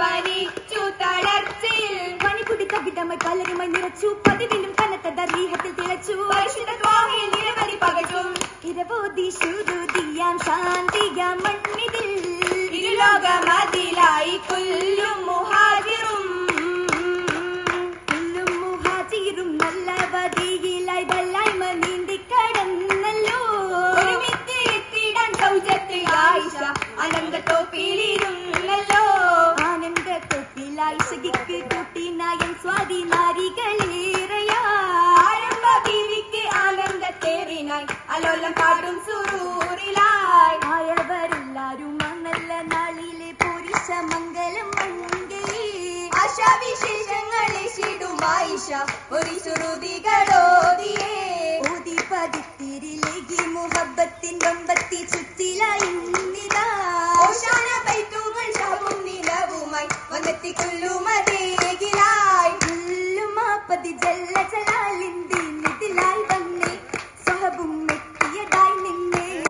പനിച്ചു തളർച്ചയിൽ പനികുടി കവിതമായി പലരുമായി നിറച്ചു പതിവിലും കനത്ത ദർഹത്തിൽ തിളച്ചു പരിശുദ്ധ ത്വാഹയിൽ നിരവധി പകച്ചും ഇരവോതി ശുരുതിയാം ശാന്തിയാം മണ്ണിതിൽ ഇരുലോകമതിലായി കൊല്ലും മുഹാജിറും നല്ല വതിയിലായി വല്ലായ്മ നീന്തി കടന്നല്ലോ ഒരുമിത്തിരിത്തിടാൻ സൗജത്ത് ആയിഷ ആനന്ദത്തോപ്പിലിരുന്നല്ലോ ആനന്ദത്തോപ്പിലായിഷയ്ക്ക് കൂട്ടിനായം സ്വാതി നാരികളേറെയാ ആരംഭ ബീവിക്ക് ആനന്ദത്തേറിനായി അലോലം പാടും സുറൂറിലായി ആയവരെല്ലാരും നല്ല നാളിലെ പുരുഷ മംഗലം മംഗലി ആശാവിശേഷങ്ങളെ ശിടുമായിഷ ഒരു ശ്രുതികളോതിയേ ഓതി പതിത്തിരിലേകി മുഹബത്തിൻ വമ്പത്തി ചുറ്റിലായിന്നിതാ ഓശാന ബൈത്തുകൾ ശാപും നിലവുമായി വന്നെത്തിക്കൊള്ളുമതി